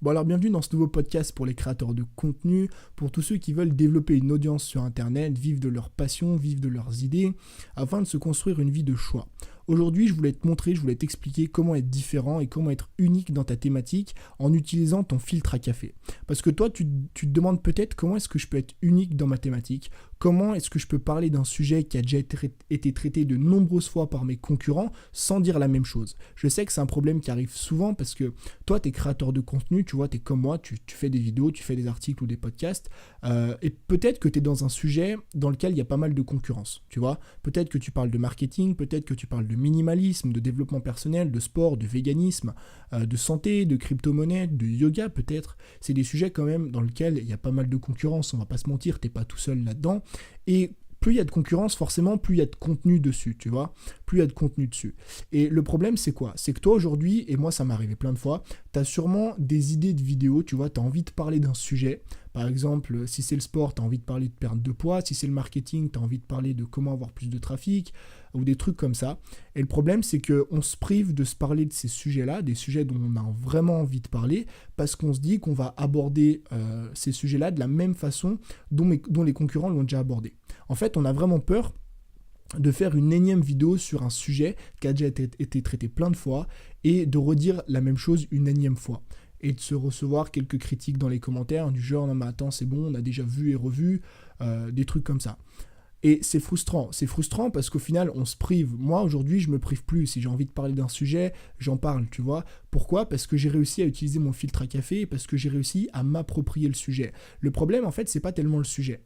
Bon alors bienvenue dans ce nouveau podcast pour les créateurs de contenu, pour tous ceux qui veulent développer une audience sur internet, vivre de leur passion, vivre de leurs idées, afin de se construire une vie de choix. Aujourd'hui je voulais te montrer, je voulais t'expliquer comment être différent et comment être unique dans ta thématique en utilisant ton filtre à café. Parce que toi tu te demandes peut-être comment est-ce que je peux être unique dans ma thématique, comment est-ce que je peux parler d'un sujet qui a déjà été traité de nombreuses fois par mes concurrents sans dire la même chose. Je sais que c'est un problème qui arrive souvent parce que toi tu es créateur de contenu, tu vois, tu es comme moi, tu fais des vidéos, tu fais des articles ou des podcasts, et peut-être que tu es dans un sujet dans lequel il y a pas mal de concurrence, tu vois. Peut-être que tu parles de marketing, peut-être que tu parles de minimalisme, de développement personnel, de sport, de véganisme, de santé, de crypto-monnaie, de yoga peut-être. C'est des sujets quand même dans lesquels il y a pas mal de concurrence, on va pas se mentir, t'es pas tout seul là-dedans. Et plus il y a de concurrence, forcément, plus il y a de contenu dessus, tu vois. Plus il y a de contenu dessus. Et le problème, c'est quoi? C'est que toi, aujourd'hui, et moi, ça m'est arrivé plein de fois, tu as sûrement des idées de vidéos, tu vois, tu as envie de parler d'un sujet. Par exemple, si c'est le sport, tu as envie de parler de perte de poids. Si c'est le marketing, tu as envie de parler de comment avoir plus de trafic, ou des trucs comme ça. Et le problème, c'est qu'on se prive de se parler de ces sujets-là, des sujets dont on a vraiment envie de parler, parce qu'on se dit qu'on va aborder ces sujets-là de la même façon dont les concurrents l'ont déjà abordé. En fait, on a vraiment peur de faire une énième vidéo sur un sujet qui a déjà été traité plein de fois et de redire la même chose une énième fois. Et de se recevoir quelques critiques dans les commentaires du genre « Non mais attends, c'est bon, on a déjà vu et revu », des trucs comme ça. Et c'est frustrant parce qu'au final, on se prive. Moi, aujourd'hui, je me prive plus. Si j'ai envie de parler d'un sujet, j'en parle, tu vois. Pourquoi ? Parce que j'ai réussi à utiliser mon filtre à café et parce que j'ai réussi à m'approprier le sujet. Le problème, en fait, c'est pas tellement le sujet.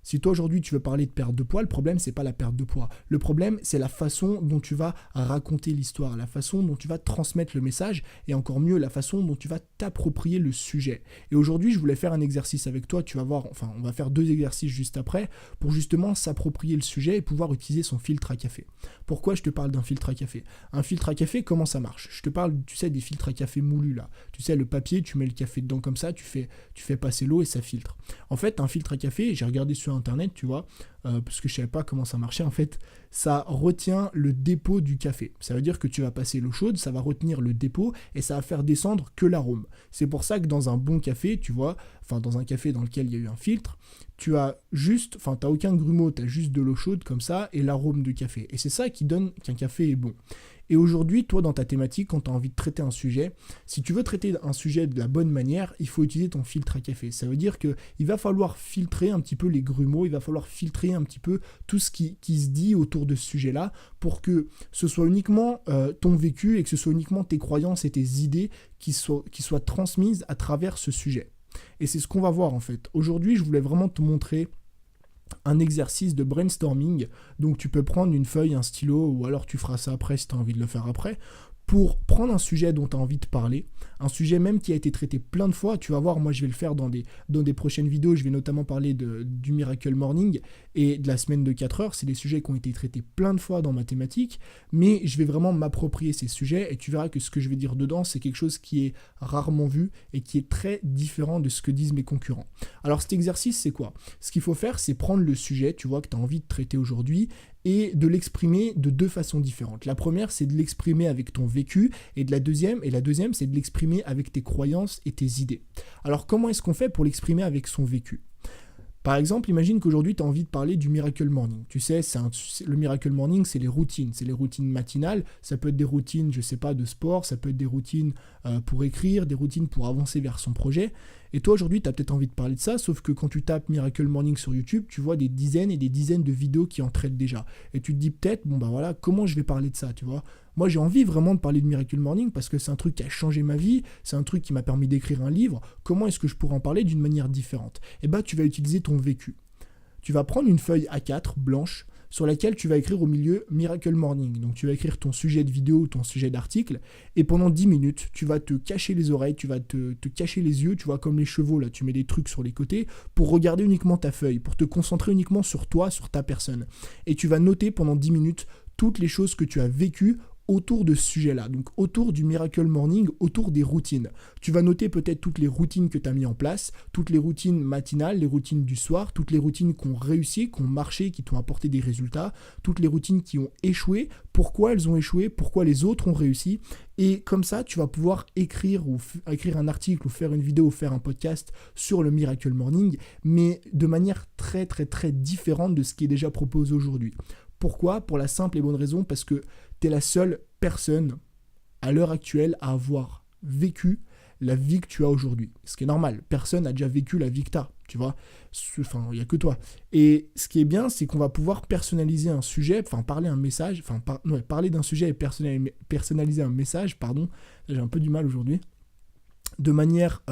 Si toi aujourd'hui tu veux parler de perte de poids, le problème c'est pas la perte de poids. Le problème c'est la façon dont tu vas raconter l'histoire, la façon dont tu vas transmettre le message et encore mieux la façon dont tu vas t'approprier le sujet. Et aujourd'hui je voulais faire un exercice avec toi, tu vas voir, enfin on va faire 2 exercices juste après pour justement s'approprier le sujet et pouvoir utiliser son filtre à café. Pourquoi je te parle d'un filtre à café ? Un filtre à café, comment ça marche ? Je te parle, tu sais, des filtres à café moulus là. Tu sais, le papier, tu mets le café dedans comme ça, tu fais passer l'eau et ça filtre. En fait, un filtre à café, j'ai regardé sur internet, tu vois, parce que je savais pas comment ça marchait, en fait, ça retient le dépôt du café. Ça veut dire que tu vas passer l'eau chaude, ça va retenir le dépôt et ça va faire descendre que l'arôme. C'est pour ça que dans un bon café, tu vois, enfin dans un café dans lequel il y a eu un filtre, tu as juste, enfin t'as aucun grumeau, t'as juste de l'eau chaude comme ça et l'arôme du café. Et c'est ça qui donne qu'un café est bon. Et aujourd'hui, toi, dans ta thématique, quand tu as envie de traiter un sujet, si tu veux traiter un sujet de la bonne manière, il faut utiliser ton filtre à café. Ça veut dire qu'il va falloir filtrer un petit peu les grumeaux, il va falloir filtrer un petit peu tout ce qui se dit autour de ce sujet-là pour que ce soit uniquement ton vécu et que ce soit uniquement tes croyances et tes idées qui soient transmises à travers ce sujet. Et c'est ce qu'on va voir en fait. Aujourd'hui, je voulais vraiment te montrer un exercice de brainstorming, donc tu peux prendre une feuille, un stylo, ou alors tu feras ça après si tu as envie de le faire après, pour prendre un sujet dont tu as envie de parler, un sujet même qui a été traité plein de fois. Tu vas voir, moi je vais le faire dans des prochaines vidéos, je vais notamment parler du Miracle Morning et de la semaine de 4 heures, c'est des sujets qui ont été traités plein de fois dans ma thématique, mais je vais vraiment m'approprier ces sujets et tu verras que ce que je vais dire dedans, c'est quelque chose qui est rarement vu et qui est très différent de ce que disent mes concurrents. Alors cet exercice, c'est quoi ? Ce qu'il faut faire, c'est prendre le sujet, tu vois, que tu as envie de traiter aujourd'hui, et de l'exprimer de 2 façons différentes. La première, c'est de l'exprimer avec ton vécu, et la deuxième, c'est de l'exprimer avec tes croyances et tes idées. Alors, comment est-ce qu'on fait pour l'exprimer avec son vécu ? Par exemple, imagine qu'aujourd'hui, tu as envie de parler du Miracle Morning. Tu sais, le Miracle Morning, c'est les routines matinales. Ça peut être des routines, je sais pas, de sport, ça peut être des routines pour écrire, des routines pour avancer vers son projet. Et toi, aujourd'hui, tu as peut-être envie de parler de ça, sauf que quand tu tapes Miracle Morning sur YouTube, tu vois des dizaines et des dizaines de vidéos qui en traitent déjà. Et tu te dis peut-être, bon ben voilà, comment je vais parler de ça, tu vois ? Moi, j'ai envie vraiment de parler de Miracle Morning parce que c'est un truc qui a changé ma vie, c'est un truc qui m'a permis d'écrire un livre. Comment est-ce que je pourrais en parler d'une manière différente ? Eh ben, tu vas utiliser ton vécu. Tu vas prendre une feuille A4 blanche sur laquelle tu vas écrire au milieu Miracle Morning. Donc tu vas écrire ton sujet de vidéo ou ton sujet d'article et pendant 10 minutes, tu vas te cacher les oreilles, tu vas te cacher les yeux, tu vois, comme les chevaux, là, tu mets des trucs sur les côtés pour regarder uniquement ta feuille, pour te concentrer uniquement sur toi, sur ta personne. Et tu vas noter pendant 10 minutes toutes les choses que tu as vécues autour de ce sujet-là, donc autour du Miracle Morning, autour des routines. Tu vas noter peut-être toutes les routines que tu as mis en place, toutes les routines matinales, les routines du soir, toutes les routines qui ont réussi, qui ont marché, qui t'ont apporté des résultats, toutes les routines qui ont échoué, pourquoi elles ont échoué, pourquoi les autres ont réussi. Et comme ça, tu vas pouvoir écrire un article ou faire une vidéo ou faire un podcast sur le Miracle Morning, mais de manière très très très différente de ce qui est déjà proposé aujourd'hui. Pourquoi ? Pour la simple et bonne raison, parce que tu es la seule personne à l'heure actuelle à avoir vécu la vie que tu as aujourd'hui. Ce qui est normal, personne n'a déjà vécu la vie que tu as, tu vois. Enfin, il n'y a que toi. Et ce qui est bien, c'est qu'on va pouvoir personnaliser un sujet, enfin parler parler d'un sujet et personnaliser un message, pardon, j'ai un peu du mal aujourd'hui, de manière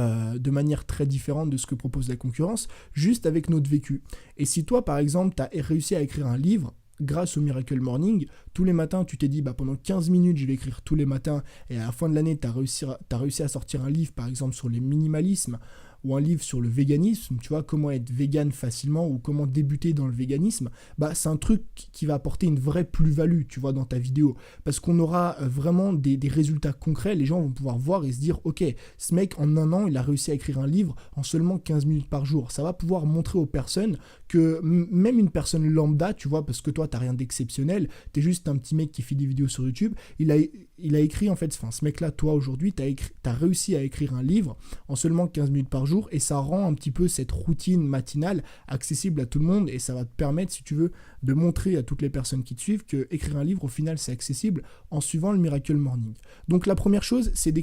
très différente de ce que propose la concurrence, juste avec notre vécu. Et si toi, par exemple, tu as réussi à écrire un livre, grâce au Miracle Morning, tous les matins, tu t'es dit, pendant 15 minutes, je vais écrire tous les matins, et à la fin de l'année, tu as réussi à sortir un livre, par exemple, sur les minimalismes, ou un livre sur le véganisme, tu vois, comment être vegan facilement, ou comment débuter dans le véganisme, c'est un truc qui va apporter une vraie plus-value, tu vois, dans ta vidéo, parce qu'on aura vraiment des résultats concrets, les gens vont pouvoir voir et se dire, ok, ce mec, en un an, il a réussi à écrire un livre en seulement 15 minutes par jour. Ça va pouvoir montrer aux personnes que même une personne lambda, tu vois, parce que toi, t'as rien d'exceptionnel, t'es juste un petit mec qui fait des vidéos sur YouTube, il a écrit, en fait, ce mec-là, toi, aujourd'hui, t'as réussi à écrire un livre en seulement 15 minutes par jour, et ça rend un petit peu cette routine matinale accessible à tout le monde, et ça va te permettre, si tu veux, de montrer à toutes les personnes qui te suivent que écrire un livre, au final, c'est accessible en suivant le Miracle Morning. Donc la première chose, c'est de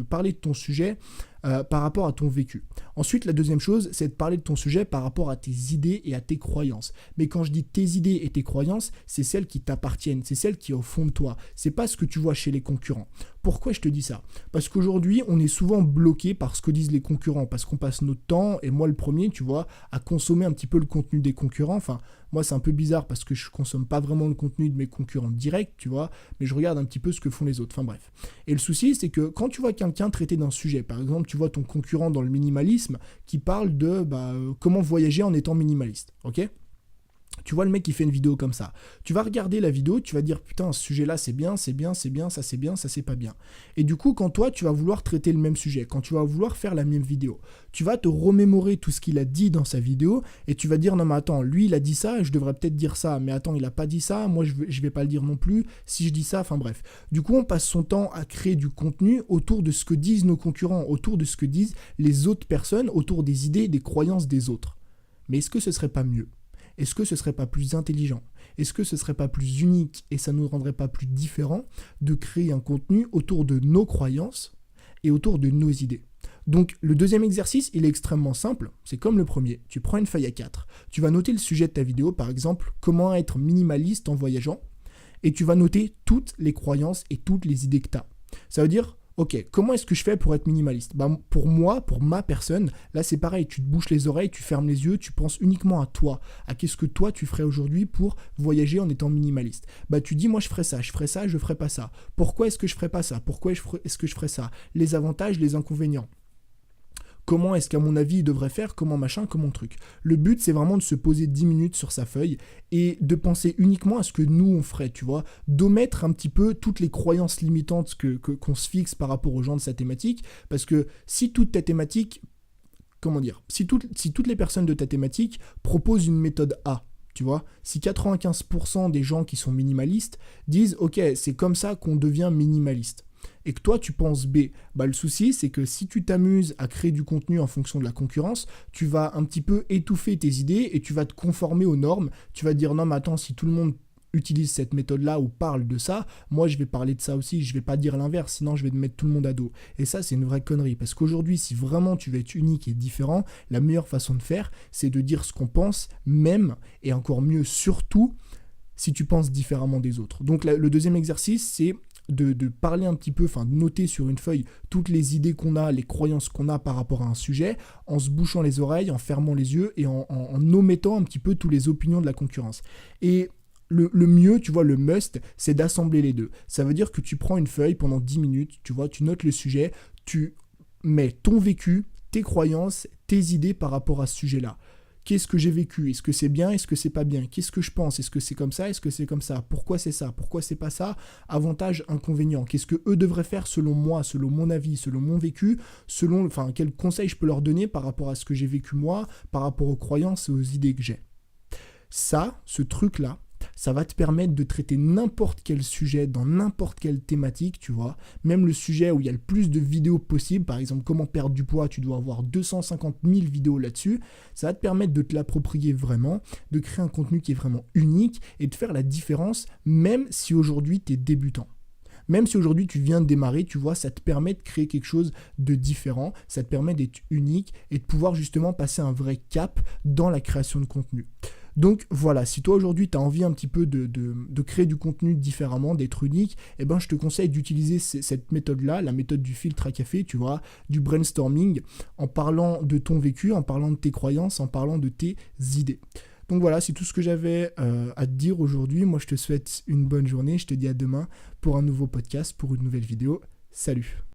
parler de ton sujet par rapport à ton vécu. Ensuite, la deuxième chose, c'est de parler de ton sujet par rapport à tes idées et à tes croyances. Mais quand je dis tes idées et tes croyances, c'est celles qui t'appartiennent, c'est celles qui sont au fond de toi. C'est pas ce que tu vois chez les concurrents. Pourquoi je te dis ça ? Parce qu'aujourd'hui, on est souvent bloqué par ce que disent les concurrents, parce qu'on passe notre temps, et moi le premier, tu vois, à consommer un petit peu le contenu des concurrents. Enfin, moi c'est un peu bizarre parce que je consomme pas vraiment le contenu de mes concurrents directs, tu vois, mais je regarde un petit peu ce que font les autres. Enfin bref. Et le souci, c'est que quand tu vois quelqu'un traiter d'un sujet, par exemple, tu vois ton concurrent dans le minimalisme qui parle de comment voyager en étant minimaliste, ok ? Tu vois le mec qui fait une vidéo comme ça. Tu vas regarder la vidéo, tu vas dire putain, ce sujet-là c'est bien, ça c'est pas bien. Et du coup, quand toi tu vas vouloir traiter le même sujet, quand tu vas vouloir faire la même vidéo, tu vas te remémorer tout ce qu'il a dit dans sa vidéo et tu vas dire non mais attends, lui il a dit ça, je devrais peut-être dire ça, mais attends, il a pas dit ça, moi je vais pas le dire non plus, si je dis ça, enfin bref. Du coup, on passe son temps à créer du contenu autour de ce que disent nos concurrents, autour de ce que disent les autres personnes, autour des idées, des croyances des autres. Mais est-ce que ce serait pas mieux ? Est-ce que ce serait pas plus intelligent ? Est-ce que ce serait pas plus unique et ça nous rendrait pas plus différents de créer un contenu autour de nos croyances et autour de nos idées ? Donc le deuxième exercice, il est extrêmement simple, c'est comme le premier. Tu prends une feuille A4, tu vas noter le sujet de ta vidéo, par exemple, comment être minimaliste en voyageant, et tu vas noter toutes les croyances et toutes les idées que tu as. Ça veut dire, ok, comment est-ce que je fais pour être minimaliste ? Pour moi, pour ma personne, là c'est pareil, tu te bouches les oreilles, tu fermes les yeux, tu penses uniquement à toi, à qu'est-ce que toi tu ferais aujourd'hui pour voyager en étant minimaliste. Tu dis moi je ferais ça, je ferais pas ça. Pourquoi est-ce que je ferais pas ça ? Pourquoi est-ce que je ferais ça ? Les avantages, les inconvénients. Comment est-ce qu'à mon avis il devrait faire, comment machin, comment truc. Le but c'est vraiment de se poser 10 minutes sur sa feuille et de penser uniquement à ce que nous on ferait, tu vois, d'omettre un petit peu toutes les croyances limitantes qu'on se fixe par rapport aux gens de sa thématique, parce que si toute ta thématique, si toutes les personnes de ta thématique proposent une méthode A, tu vois, si 95% des gens qui sont minimalistes disent ok, c'est comme ça qu'on devient minimaliste, et que toi tu penses B, le souci c'est que si tu t'amuses à créer du contenu en fonction de la concurrence, tu vas un petit peu étouffer tes idées et tu vas te conformer aux normes, tu vas te dire non mais attends, si tout le monde utilise cette méthode-là ou parle de ça, moi je vais parler de ça aussi, je vais pas dire l'inverse, sinon je vais te mettre tout le monde à dos. Et ça c'est une vraie connerie, parce qu'aujourd'hui si vraiment tu veux être unique et différent, la meilleure façon de faire c'est de dire ce qu'on pense, même, et encore mieux surtout, si tu penses différemment des autres. Donc le deuxième exercice c'est de parler un petit peu, de noter sur une feuille toutes les idées qu'on a, les croyances qu'on a par rapport à un sujet, en se bouchant les oreilles, en fermant les yeux et en omettant un petit peu toutes les opinions de la concurrence. Et le mieux, tu vois, le must, c'est d'assembler les deux. Ça veut dire que tu prends une feuille pendant 10 minutes, tu vois, tu notes le sujet, tu mets ton vécu, tes croyances, tes idées par rapport à ce sujet-là. Qu'est-ce que j'ai vécu? Est-ce que c'est bien? Est-ce que c'est pas bien? Qu'est-ce que je pense? Est-ce que c'est comme ça? Est-ce que c'est comme ça? Pourquoi c'est ça? Pourquoi c'est pas ça? Avantages, inconvénients. Qu'est-ce que eux devraient faire selon moi, selon mon avis, selon mon vécu, quels conseils je peux leur donner par rapport à ce que j'ai vécu moi, par rapport aux croyances et aux idées que j'ai. Ça, ce truc-là, ça va te permettre de traiter n'importe quel sujet dans n'importe quelle thématique, tu vois. Même le sujet où il y a le plus de vidéos possible, par exemple comment perdre du poids, tu dois avoir 250 000 vidéos là-dessus. Ça va te permettre de te l'approprier vraiment, de créer un contenu qui est vraiment unique et de faire la différence, même si aujourd'hui tu es débutant. Même si aujourd'hui tu viens de démarrer, tu vois, ça te permet de créer quelque chose de différent, ça te permet d'être unique et de pouvoir justement passer un vrai cap dans la création de contenu. Donc voilà, si toi aujourd'hui tu as envie un petit peu de créer du contenu différemment, d'être unique, eh ben je te conseille d'utiliser cette méthode-là, la méthode du filtre à café, tu vois, du brainstorming, en parlant de ton vécu, en parlant de tes croyances, en parlant de tes idées. Donc voilà, c'est tout ce que j'avais à te dire aujourd'hui. Moi je te souhaite une bonne journée, je te dis à demain pour un nouveau podcast, pour une nouvelle vidéo. Salut!